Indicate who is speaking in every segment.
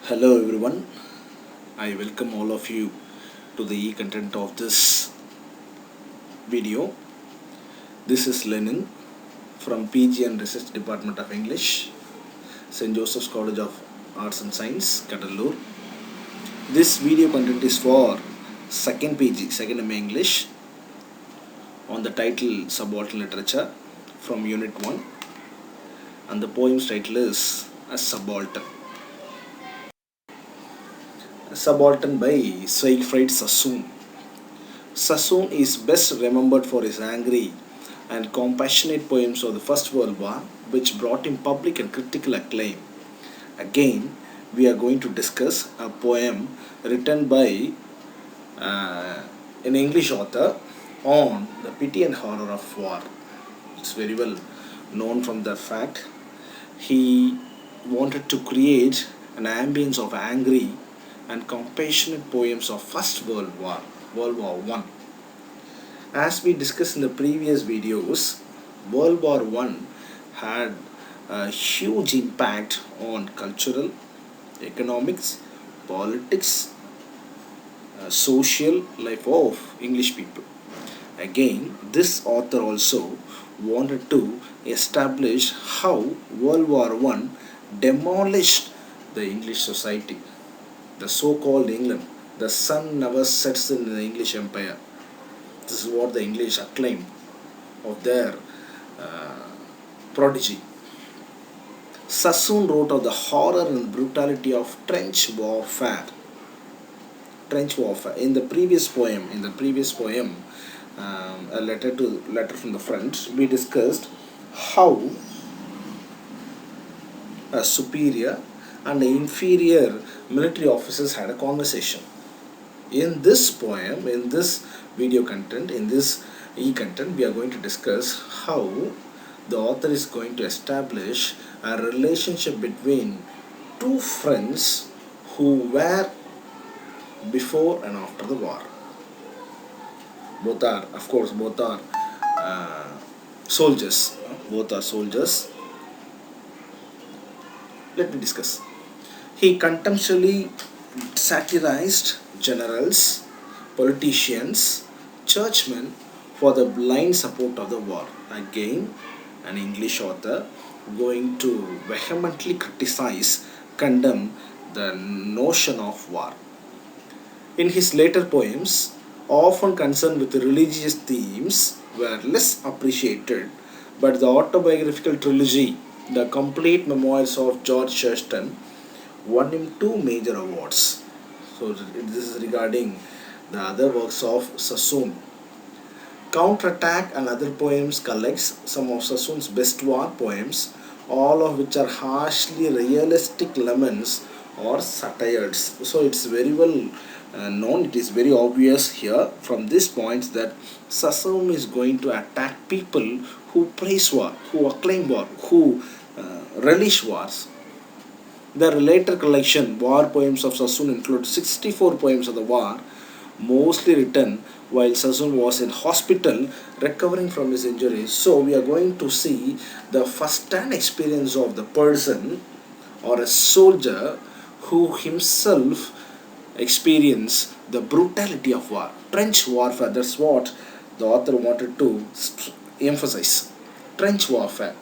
Speaker 1: Hello everyone, I welcome all of you to the content of this video. This is Lenin from PG and Research Department of English, St. Joseph's College of Arts and Science, Cuddalore. This video content is for second PG, second MA English, on the title Subaltern Literature from Unit 1, and the poem's title is A Subaltern. Subaltern by Siegfried Sassoon. Sassoon is best remembered for his angry and compassionate poems of the First World War, which brought him public and critical acclaim. Again, we are going to discuss a poem written by an English author on the pity and horror of war. It's very well known from the fact he wanted to create an ambience of angry and compassionate poems of First World War, World War I. As we discussed in the previous videos, World War I had a huge impact on cultural, economics, politics, social life of English people. Again, this author also wanted to establish how World War I demolished the English society. The so-called England, the sun never sets in the English Empire. This is what the English acclaim of their prodigy. Sassoon wrote of the horror and brutality of trench warfare. In the previous poem, a letter from the front, we discussed how a superior and the inferior military officers had a conversation. In this poem, in this video content, in this e-content, we are going to discuss how the author is going to establish a relationship between two friends who were before and after the war. Both are soldiers. Both are soldiers. Let me discuss. He contemptuously satirized generals, politicians, churchmen for the blind support of the war. Again, an English author going to vehemently condemn the notion of war. In his later poems, often concerned with religious themes, were less appreciated, but the autobiographical trilogy, The Complete Memoirs of George Shurston, won him 2 major awards. So this is regarding the other works of Sassoon. Counterattack and Other Poems collects some of Sassoon's best war poems, all of which are harshly realistic laments or satires. So it's very well known, it is very obvious here from this point that Sassoon is going to attack people who praise war, who acclaim war, who relish wars. The later collection, War Poems of Sassoon, includes 64 poems of the war, mostly written while Sassoon was in hospital recovering from his injuries. So we are going to see the first-hand experience of the person or a soldier who himself experienced the brutality of war. Trench warfare, that's what the author wanted to emphasize. Trench warfare,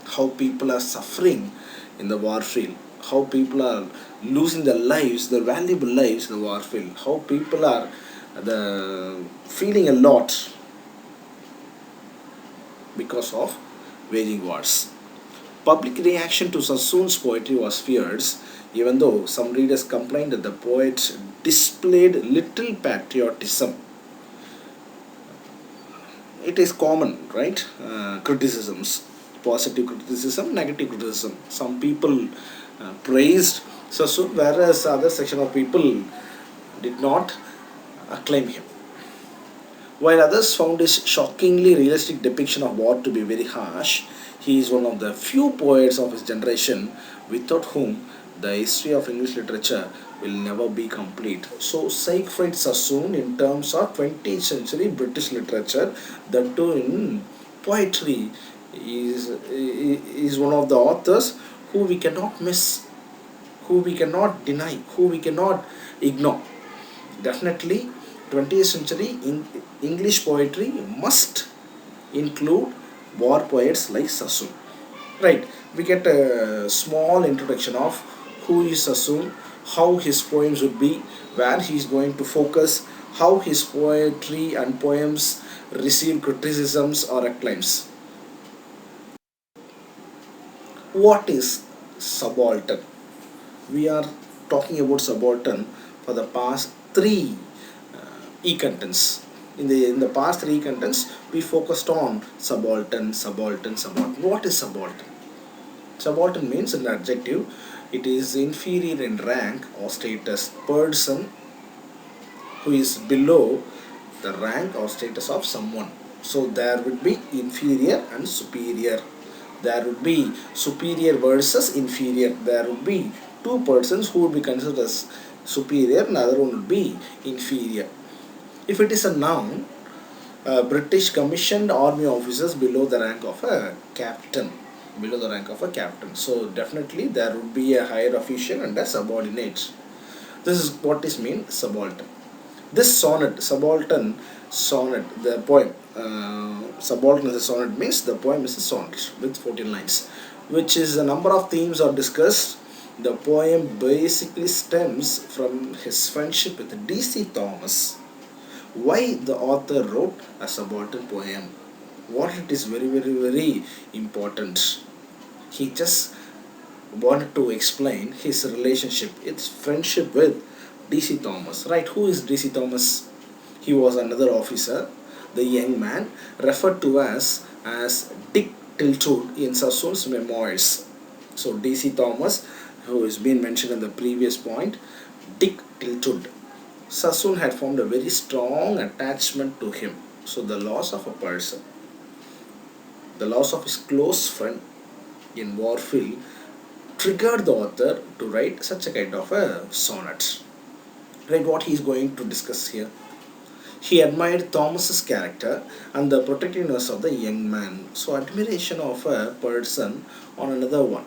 Speaker 1: how people are suffering in the war field, how people are losing their lives, their valuable lives in the war field, how people are feeling a lot because of waging wars. Public reaction to Sassoon's poetry was fierce, even though some readers complained that the poet displayed little patriotism. It is common, right? Criticisms, positive criticism, negative criticism. Some people praised Sassoon, whereas other section of people did not acclaim him. While others found his shockingly realistic depiction of war to be very harsh, he is one of the few poets of his generation without whom the history of English literature will never be complete. So Siegfried Sassoon, in terms of 20th century British literature, that too in poetry, is one of the authors who we cannot miss, who we cannot deny, who we cannot ignore. Definitely, 20th century English poetry must include war poets like Sassoon. Right, we get a small introduction of who is Sassoon, how his poems would be, where he is going to focus, how his poetry and poems receive criticisms or acclaims. What is subaltern? We are talking about subaltern for the past three e-contents. In the past three contents, we focused on subaltern, subaltern, subaltern. What is subaltern? Subaltern means an adjective. It is inferior in rank or status. Person who is below the rank or status of someone. So there would be inferior and superior. There would be superior versus inferior. There would be two persons who would be considered as superior and other one would be inferior. If it is a noun, British commissioned army officers below the rank of a captain. Below the rank of a captain. So definitely there would be a higher official and a subordinate. This is what is mean subaltern. This sonnet, subaltern sonnet, the poem, subaltern is a sonnet means the poem is a sonnet with 14 lines, which is a number of themes are discussed. The poem basically stems from his friendship with D.C. Thomas. Why the author wrote a subaltern poem? What it is very important. He just wanted to explain his relationship, its friendship with D.C. Thomas. Right? Who is D.C. Thomas? He was another officer, the young man referred to as Dick Tiltud in Sassoon's memoirs. So D.C. Thomas, who has been mentioned in the previous point, Dick Tiltud. Sassoon had formed a very strong attachment to him. So the loss of a person, the loss of his close friend in Warfield triggered the author to write such a kind of a sonnet. Right, what he is going to discuss here. He admired Thomas's character and the protectiveness of the young man. So admiration of a person on another one.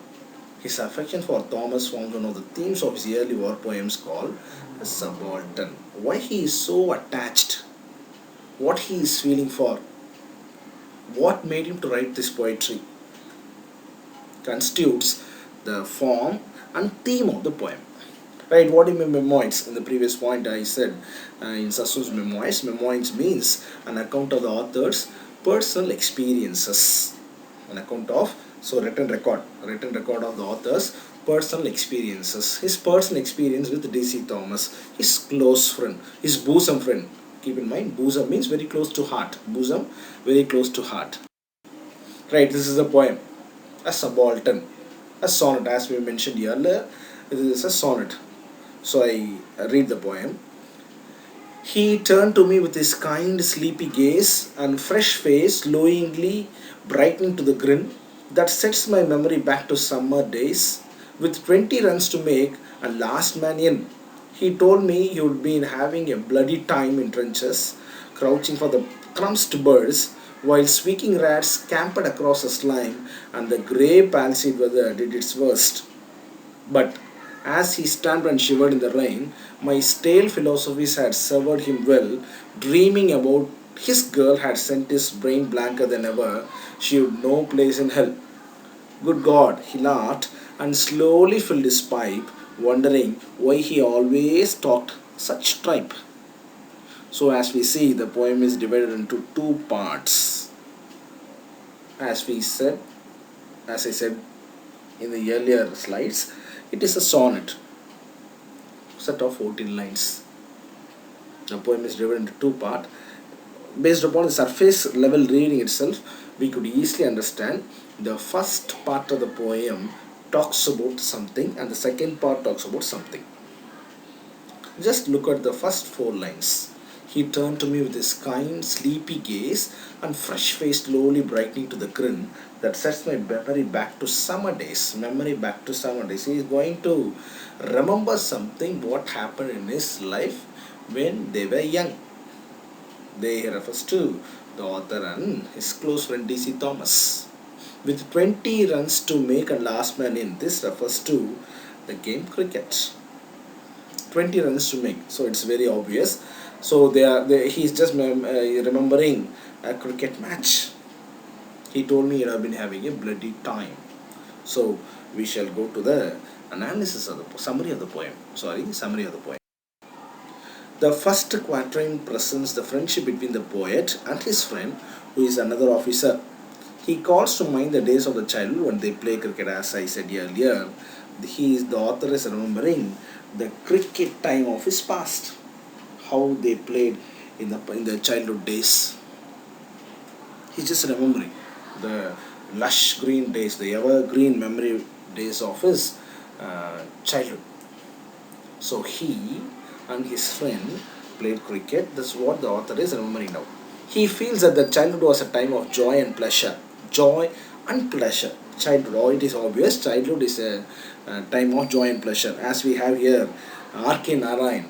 Speaker 1: His affection for Thomas forms one of the themes of his early war poems called Subaltern. Why he is so attached? What he is feeling for? What made him to write this poetry constitutes the form and theme of the poem. Right, what do you mean memoirs? In the previous point I said in Sassoon's memoirs, memoirs means an account of the author's personal experiences. An account of, so written record of the author's personal experiences. His personal experience with D.C. Thomas, his close friend, his bosom friend. Keep in mind, bosom means very close to heart. Bosom, very close to heart. Right, this is a poem. A subaltern. A sonnet, as we mentioned earlier, this is a sonnet. So I read the poem. He turned to me with his kind, sleepy gaze and fresh face longingly brightening to the grin that sets my memory back to summer days. With 20 runs to make and last man in, he told me he would been having a bloody time in trenches, crouching for the crumbs to birds, while squeaking rats scampered across the slime and the grey palsied weather did its worst. But as he stamped and shivered in the rain, my stale philosophies had served him well, dreaming about his girl had sent his brain blanker than ever, she would no place in hell. Good God, he laughed and slowly filled his pipe, wondering why he always talked such tripe. So as we see, the poem is divided into two parts. As I said in the earlier slides, it is a sonnet, set of 14 lines. The poem is divided into two parts. Based upon the surface level reading itself, we could easily understand the first part of the poem talks about something and the second part talks about something. Just look at the first four lines. He turned to me with his kind, sleepy gaze and fresh face slowly brightening to the grin that sets my memory back to summer days. Memory back to summer days. He is going to remember something what happened in his life when they were young. They refers to the author and his close friend D.C. Thomas. with 20 runs to make a last man in. This refers to the game cricket. 20 runs to make, so it's very obvious. So he's just remembering a cricket match. He told me you have been having a bloody time. So we shall go to the analysis of the summary of the poem. Summary of the poem. The first quatrain presents the friendship between the poet and his friend, who is another officer. He calls to mind the days of the childhood when they play cricket, as I said earlier. The author is remembering the cricket time of his past, how they played in the childhood days. He's just remembering the lush green days, the evergreen memory days of his childhood. So he and his friend played cricket. That's what the author is remembering now. He feels that the childhood was a time of joy and pleasure. Joy and pleasure. Childhood, oh, it is obvious. Childhood is a time of joy and pleasure. As we have here, R.K. Narayan.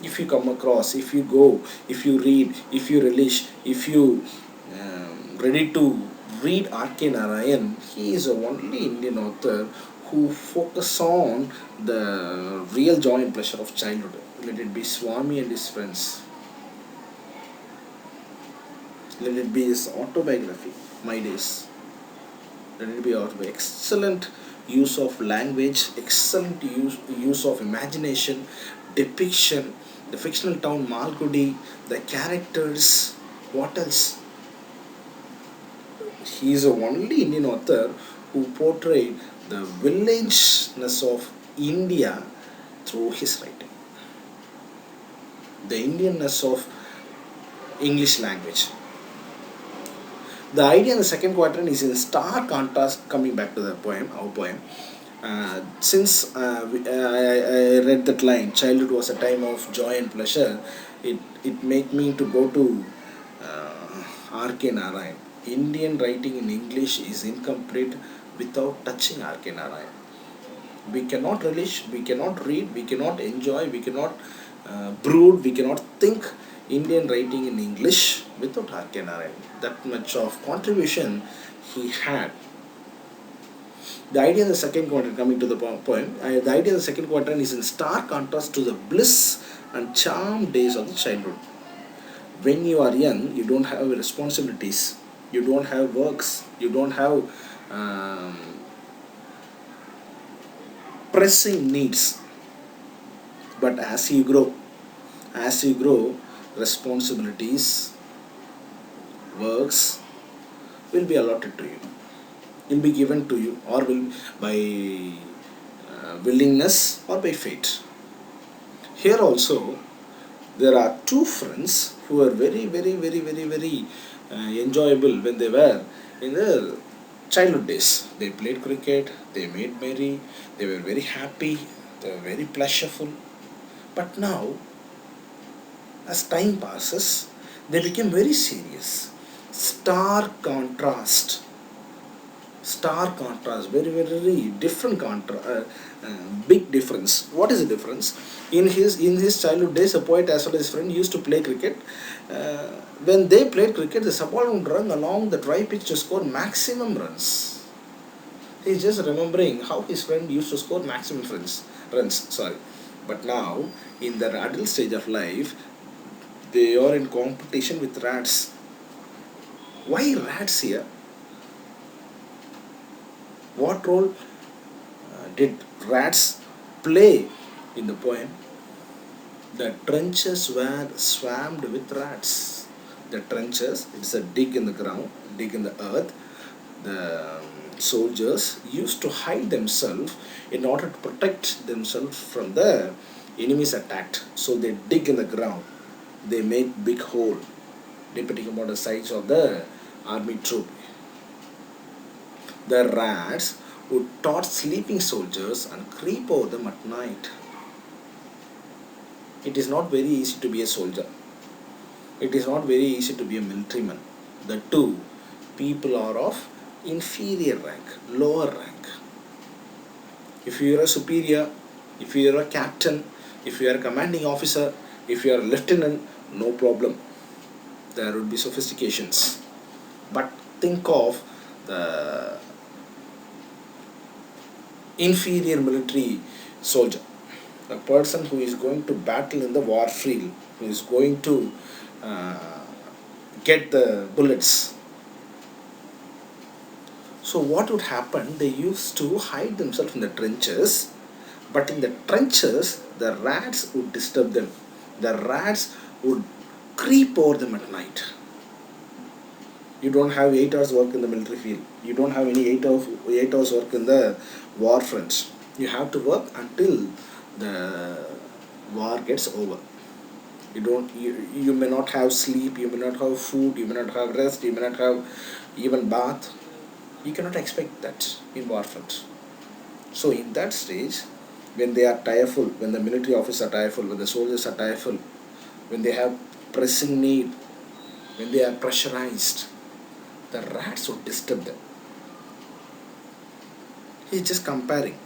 Speaker 1: If you come across, if you go, if you read, if you relish, if you ready to read R.K. Narayan, he is the only Indian author who focus on the real joy and pleasure of childhood. Let it be Swami and his friends. Let it be his autobiography, My Days. Let it be autobiography. Excellent use of language, excellent use of imagination, depiction, the fictional town Malgudi, the characters, what else? He is the only Indian author who portrayed the villageness of India through his writing. The Indianness of English language. The idea in the second quatrain is in stark contrast, coming back to the poem, our poem. Since I read that line, childhood was a time of joy and pleasure, it made me to go to R.K. Narayan. Indian writing in English is incomplete without touching R.K. Narayan. We cannot relish, we cannot read, we cannot enjoy, we cannot brood, we cannot think Indian writing in English without R.K. Narayan. That much of contribution he had. The idea in the second quatrain, coming to the poem, the idea in the second quatrain is in stark contrast to the bliss and charm days of the childhood. When you are young, you don't have responsibilities, you don't have works, you don't have pressing needs. But as you grow, responsibilities, works will be allotted to you, will be given to you, or will by willingness or by fate. Here also there are two friends who are very enjoyable when they were in their childhood days. They played cricket, they made merry, they were very happy, they were very pleasureful. But now, as time passes, they became very serious. Stark contrast, very different big difference. What is the difference? In his childhood days, a poet as well as his friend used to play cricket. When they played cricket, the subaltern would run along the dry pitch to score maximum runs. He's just remembering how his friend used to score maximum runs. But now, in their adult stage of life, they are in competition with rats. Why rats here? What role did rats play in the poem? The trenches were swarmed with rats. The trenches, it's a dig in the ground, dig in the earth. The soldiers used to hide themselves in order to protect themselves from the enemy's attack. So they dig in the ground. They make big hole, depending upon the size of the army troop. The rats would taunt sleeping soldiers and creep over them at night. It is not very easy to be a soldier. It is not very easy to be a militaryman. The two people are of inferior rank, lower rank. If you are a superior, if you are a captain, if you are a commanding officer, if you are a lieutenant, no problem. There would be sophistications. But think of the inferior military soldier, a person who is going to battle in the war field, who is going to uh, get the bullets. So what would happen? They used to hide themselves in the trenches, but in the trenches, the rats would disturb them. The rats would creep over them at night. You don't have 8 hours work in the military field. You don't have any 8 hours work in the war front. You have to work until the war gets over. You may not have sleep, you may not have food, you may not have rest, you may not have even bath. You cannot expect that in war front. So in that stage, when they are tireful, when the military officers are tireful, when the soldiers are tireful, when they have pressing need, when they are pressurized, the rats would disturb them. He's just comparing.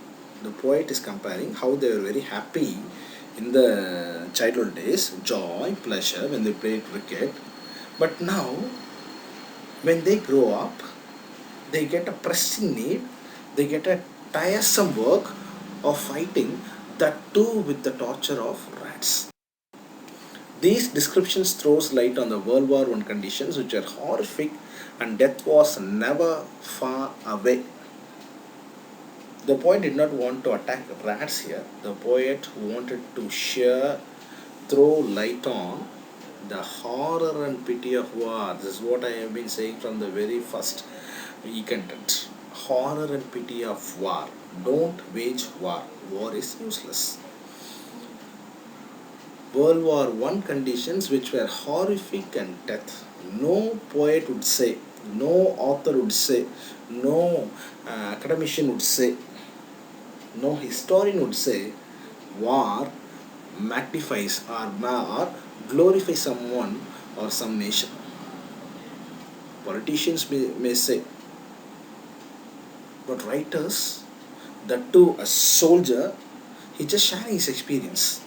Speaker 1: The poet is comparing how they were very happy in the childhood days, joy, pleasure when they played cricket. But now, when they grow up, they get a pressing need, they get a tiresome work of fighting, that too with the torture of rats. These descriptions throws light on the World War I conditions, which are horrific, and death was never far away. The poet did not want to attack rats here. The poet wanted to throw light on the horror and pity of war. This is what I have been saying from the very first e-content. Horror and pity of war. Don't wage war. War is useless. World War I conditions which were horrific and death. No poet would say, no author would say, no academician would say, no historian would say war magnifies or glorifies someone or some nation. Politicians may say, but writers, that too a soldier, he just sharing his experience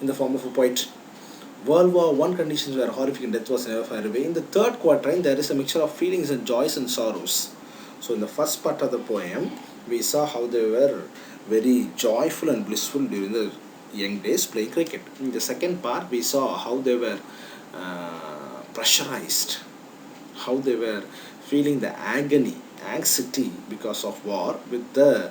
Speaker 1: in the form of a poet. World War I conditions were horrific and death was never far away. In the third quatrain, there is a mixture of feelings and joys and sorrows. So in the first part of the poem, we saw how they were very joyful and blissful during the young days playing cricket. In the second part, we saw how they were pressurized, how they were feeling the agony, anxiety because of war with the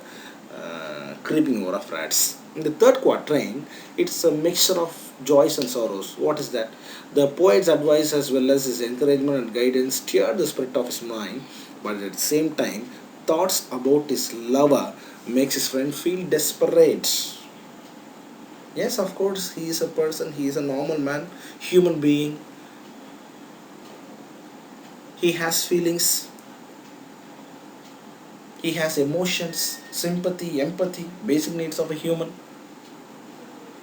Speaker 1: creeping over of rats. In the third quatrain, it's a mixture of joys and sorrows. What is that? The poet's advice as well as his encouragement and guidance stirred the spirit of his mind, but at the same time, thoughts about his lover makes his friend feel desperate. Yes, of course, he is a person, he is a normal man, human being. He has feelings, he has emotions, sympathy, empathy, basic needs of a human.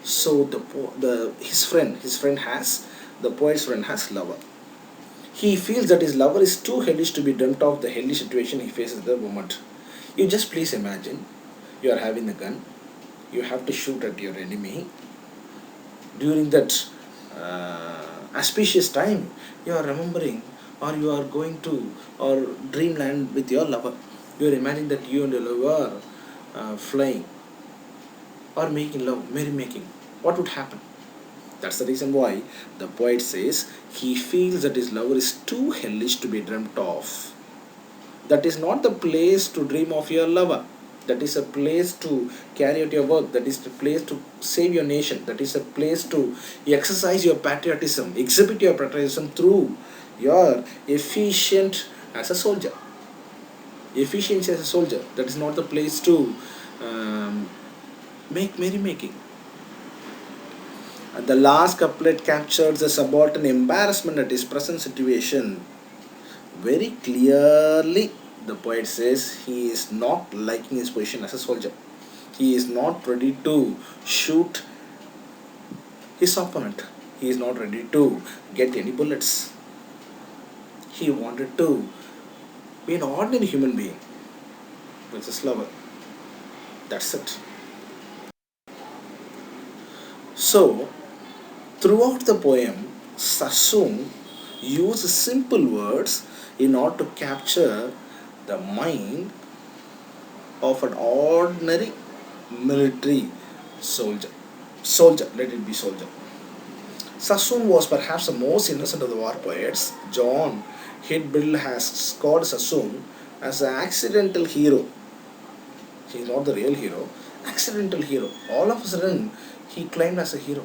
Speaker 1: So the poet's friend has lover. He feels that his lover is too hellish to be dreamt of the hellish situation he faces at the moment. You just please imagine, you are having a gun, you have to shoot at your enemy. During that auspicious time, you are remembering, or you are going to or dreamland with your lover. You are imagining that you and your lover are flying or making love, merrymaking. What would happen? That's the reason why the poet says he feels that his lover is too hellish to be dreamt of. That is not the place to dream of your lover. That is a place to carry out your work. That is the place to save your nation. That is a place to exercise your patriotism, exhibit your patriotism through your efficient as a soldier. Efficiency as a soldier. That is not the place to make merrymaking. The last couplet captures the subaltern embarrassment at his present situation very clearly. The poet says he is not liking his position as a soldier. He is not ready to shoot his opponent. He is not ready to get any bullets. He wanted to be an ordinary human being with his lover. That's it. So, throughout the poem, Sassoon uses simple words in order to capture the mind of an ordinary military soldier. Soldier, let it be soldier. Sassoon was perhaps the most innocent of the war poets. John Hidbill has scored Sassoon as an accidental hero. He is not the real hero. Accidental hero. All of a sudden, he claimed as a hero.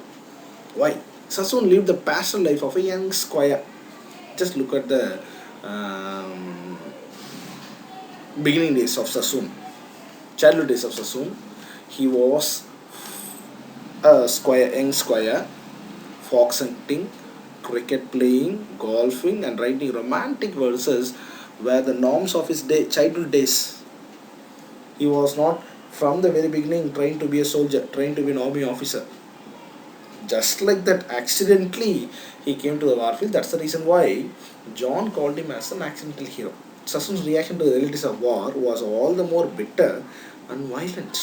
Speaker 1: Why? Sassoon lived the pastoral life of a young squire. Just look at the beginning days of Sassoon, childhood days of Sassoon. He was a squire, young squire, fox hunting, cricket playing, golfing, and writing romantic verses were the norms of his childhood days. He was not from the very beginning trained to be a soldier, trained to be an army officer. Just like that, accidentally he came to the warfield. That's the reason why John called him as an accidental hero. Sassoon's reaction to the realities of war was all the more bitter and violent.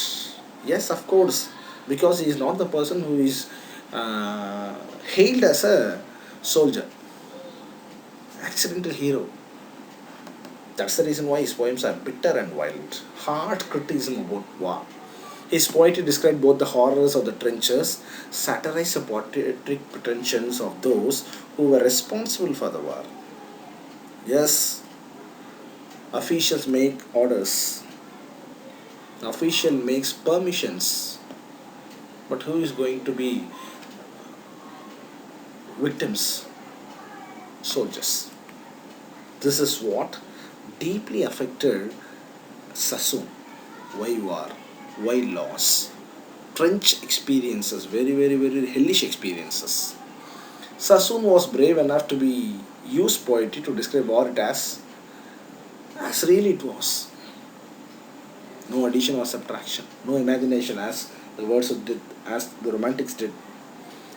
Speaker 1: Yes, of course, because he is not the person who is hailed as a soldier, accidental hero. That's the reason why his poems are bitter and violent. Hard criticism about war. His poetry described both the horrors of the trenches, satirized the patriotic pretensions of those who were responsible for the war. Yes, officials make orders, official makes permissions, but who is going to be victims? Soldiers. This is what deeply affected Sassoon. Why war? Why loss? Trench experiences, very, very, very hellish experiences. Sassoon was brave enough to be use poetry to describe war it as really it was. No addition or subtraction, no imagination as the words did, as the romantics did.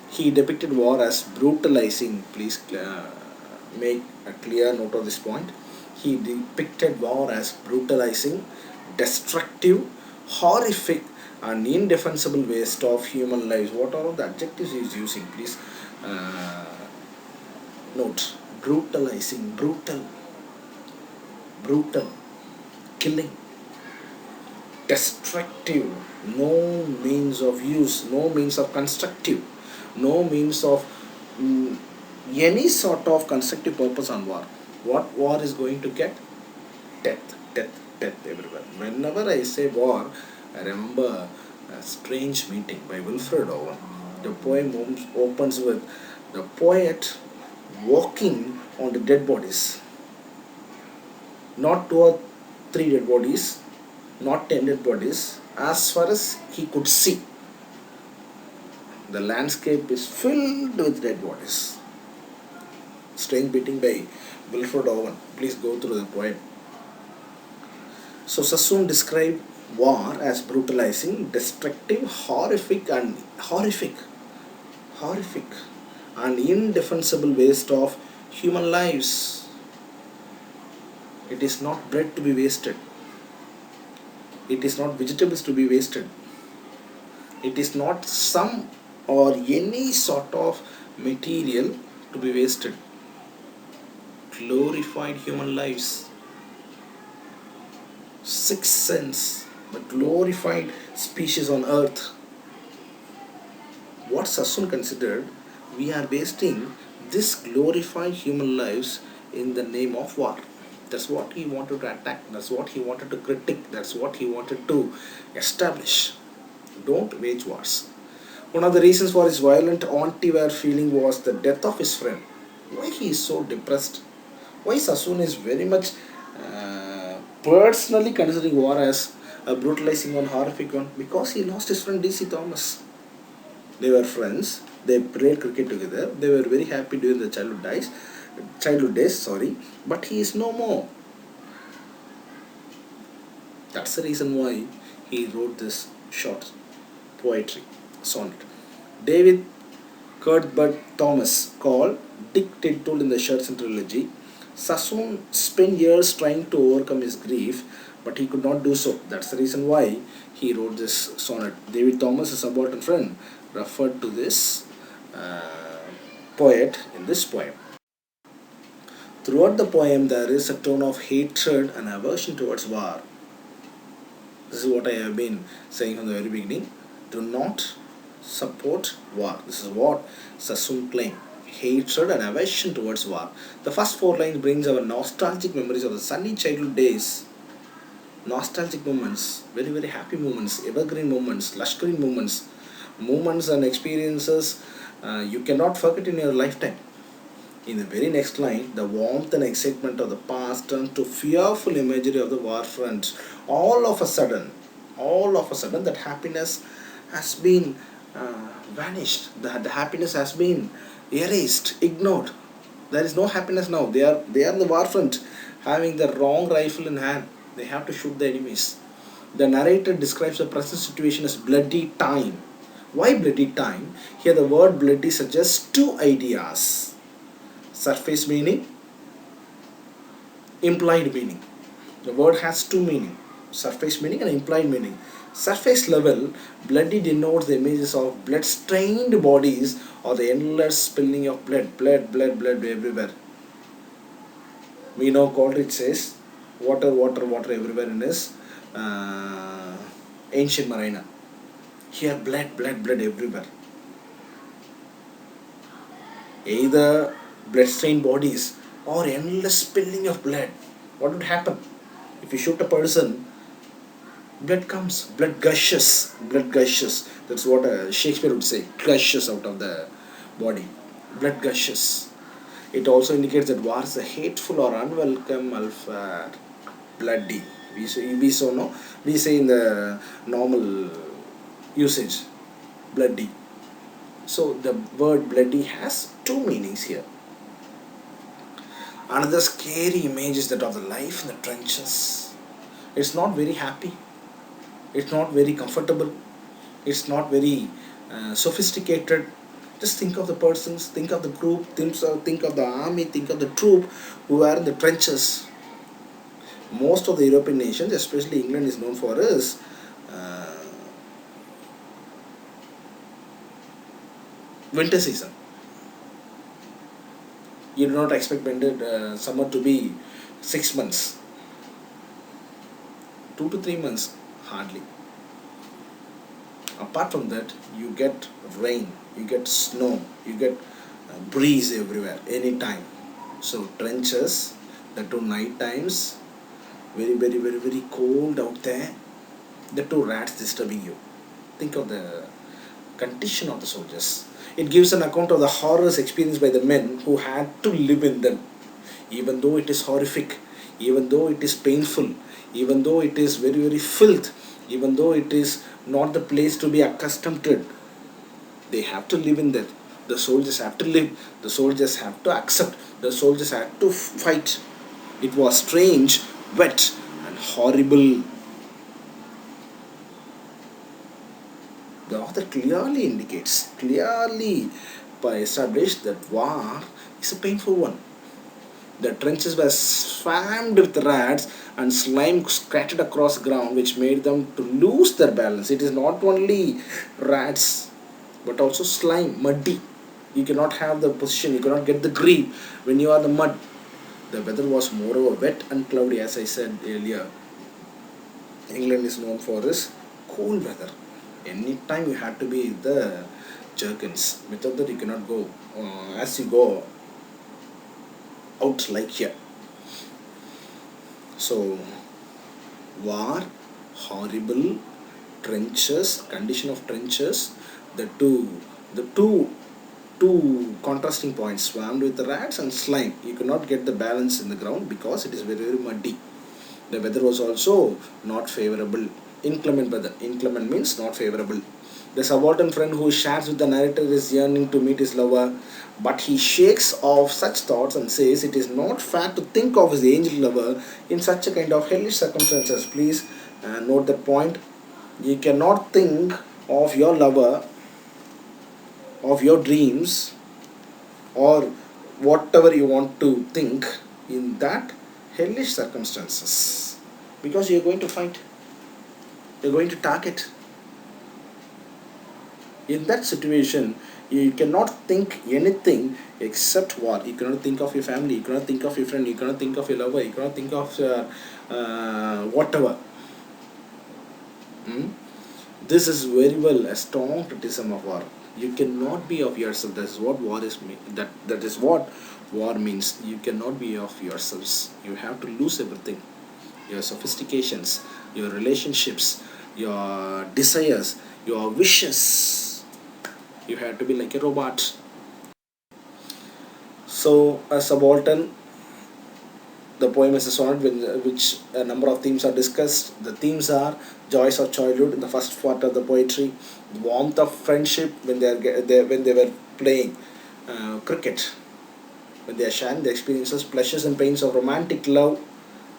Speaker 1: He depicted war as brutalizing. Please make a clear note of this point. He depicted war as brutalizing, destructive, horrific, and indefensible waste of human lives. What are all the adjectives he is using? Please note. Brutalizing, brutal, brutal, killing, destructive, no means of use, no means of constructive, no means of any sort of constructive purpose on war. What war is going to get? Death, death, death everywhere. Whenever I say war, I remember A Strange Meeting by Wilfred Owen. The poem opens with the poet walking on the dead bodies. Not two or three dead bodies, not 10 dead bodies. As far as he could see, the landscape is filled with dead bodies. Strange Meeting by Wilfred Owen. Please go through the poem. So Sassoon described war as brutalizing, destructive, horrific, and indefensible waste of human lives. It is not bread to be wasted. It is not vegetables to be wasted. It is not some or any sort of material to be wasted. Glorified human lives. Sixth sense, the glorified species on earth. What Sassoon considered, we are wasting this glorified human lives in the name of war. That's what he wanted to attack. That's what he wanted to critique. That's what he wanted to establish. Don't wage wars. One of the reasons for his violent anti-war feeling was the death of his friend. Why he is so depressed? Why Sassoon is very much personally considering war as a brutalizing one, horrific one? Because he lost his friend D.C. Thomas. They were friends. They played cricket together. They were very happy during the childhood days. But he is no more. That's the reason why he wrote this short poetry sonnet. David Cuthbert Thomas, called Dick Tittle in the Scherzen trilogy, Sassoon spent years trying to overcome his grief, but he could not do so. That's the reason why he wrote this sonnet. David Thomas, a subaltern friend, referred to this poet in this poem. Throughout the poem, there is a tone of hatred and aversion towards war. This is what I have been saying from the very beginning. Do not support war. This is what Sassoon claimed. Hatred and aversion towards war. The first four lines brings our nostalgic memories of the sunny childhood days. Nostalgic moments, very very happy moments, evergreen moments, lush green moments, moments and experiences you cannot forget in your lifetime. In the very next line, the warmth and excitement of the past turn to fearful imagery of the war front. All of a sudden, that happiness has been vanished. The happiness has been erased, ignored. There is no happiness now. They are in the war front, having the wrong rifle in hand. They have to shoot the enemies. The narrator describes the present situation as bloody time. Why bloody time? Here, the word bloody suggests two ideas: surface meaning, implied meaning. The word has two meaning: surface meaning and implied meaning. Surface level, bloody denotes the images of blood-stained bodies or the endless spilling of blood everywhere. We know Coleridge says, water everywhere in his ancient marina. Here, blood everywhere. Either blood-stained bodies or endless spilling of blood. What would happen? If you shoot a person, blood comes, blood gushes. That's what Shakespeare would say, gushes out of the body. Blood gushes. It also indicates that war is a hateful or unwelcome affair. Bloody. We say in the normal usage, bloody. So the word bloody has two meanings here. Another scary image is that of the life in the trenches. It's not very happy. It's not very comfortable. It's not very sophisticated. Just think of the persons, think of the group, think of the army, think of the troop who are in the trenches. Most of the European nations, especially England, is known for its winter season. You do not expect summer to be 6 months, 2 to 3 months, hardly. Apart from that, you get rain, you get snow, you get breeze everywhere, anytime. So trenches, the two night times, very cold out there. The two rats disturbing you. Think of the condition of the soldiers. It gives an account of the horrors experienced by the men who had to live in them. Even though it is horrific, even though it is painful, even though it is very filth, even though it is not the place to be accustomed to, they have to live in that. The soldiers have to live. The soldiers have to accept. The soldiers have to fight. It was strange, wet, and horrible. The author clearly established that war is a painful one. The trenches were swarmed with rats and slime scattered across the ground, which made them to lose their balance. It is not only rats, but also slime, muddy. You cannot have the position, you cannot get the grip when you are in the mud. The weather was moreover wet and cloudy, as I said earlier. England is known for its cool weather. Anytime you have to be the jerkins. Without that you cannot go as you go out like here. So war, horrible, trenches, condition of trenches, the two contrasting points, swarmed with the rats and slime. You cannot get the balance in the ground because it is very muddy. The weather was also not favorable. Inclement weather. Inclement means not favorable. The subaltern friend who shares with the narrator is yearning to meet his lover, but he shakes off such thoughts and says it is not fair to think of his angel lover in such a kind of hellish circumstances. Please note that point. You cannot think of your lover, of your dreams, or whatever you want to think in that hellish circumstances, because you are going to fight. You're going to target. In that situation, you cannot think anything except war. You cannot think of your family, you cannot think of your friend, you cannot think of your lover, you cannot think of whatever. Hmm? This is very well a strong criticism of war. You cannot be of yourself. That is what war is mean. That is what war means. You cannot be of yourselves. You have to lose everything. Your sophistications, your relationships, your desires, your wishes. You have to be like a robot. So a subaltern, the poem is a sonnet which a number of themes are discussed. The themes are joys of childhood in the first part of the poetry, the warmth of friendship when when they were playing cricket, when they are sharing the experiences, pleasures and pains of romantic love.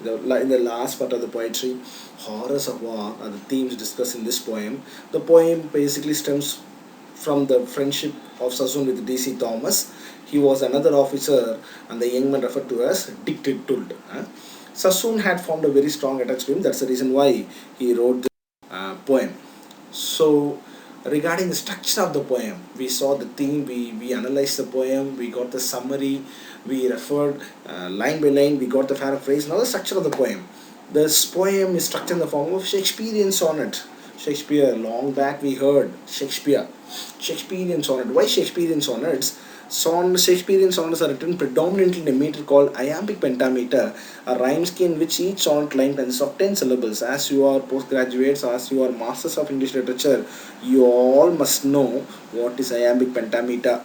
Speaker 1: In the last part of the poetry, horrors of war are the themes discussed in this poem. The poem basically stems from the friendship of Sassoon with D.C. Thomas. He was another officer, and the young man referred to as Dick Tittled. Sassoon had formed a very strong attachment to him. That's the reason why he wrote this poem. So, regarding the structure of the poem, we saw the theme, we analyzed the poem, we got the summary, we referred line by line, we got the paraphrase. Now, the structure of the poem. This poem is structured in the form of Shakespearean sonnet. Shakespeare, long back we heard Shakespeare. Shakespearean sonnet. Why Shakespearean sonnets? Shakespearean sonnets are written predominantly in a meter called iambic pentameter, a rhyme scheme in which each sonnet line consists of 10 syllables. As you are postgraduates, as you are masters of English literature, you all must know what is iambic pentameter.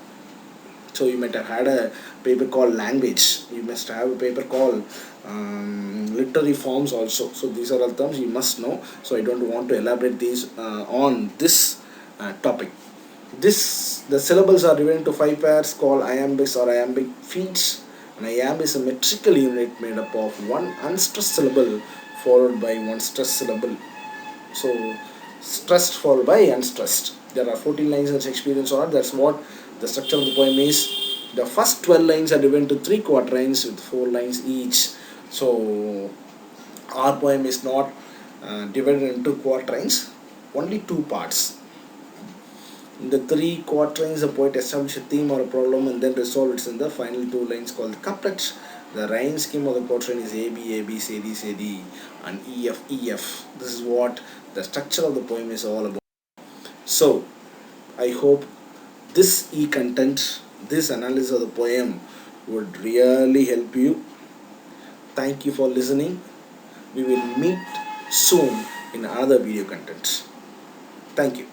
Speaker 1: So you might have had a paper called language. You must have a paper called literary forms also. So these are all terms you must know. So I don't want to elaborate these on this topic. The syllables are divided into five pairs called iambics or iambic feet. An iambic is a metrical unit made up of one unstressed syllable followed by one stressed syllable. So stressed followed by unstressed. There are 14 lines in Shakespearean sonnet. That's what the structure of the poem is. The first 12 lines are divided into three quatrains with 4 lines each. So our poem is not divided into quatrains, only two parts. In the three quatrains, the poet establishes a theme or a problem and then resolves it in the final two lines called the couplet. The rhyme scheme of the quatrain is A B A B C D C D and E F E F. This is what the structure of the poem is all about. So, I hope this e-content, this analysis of the poem would really help you. Thank you for listening. We will meet soon in another video content. Thank you.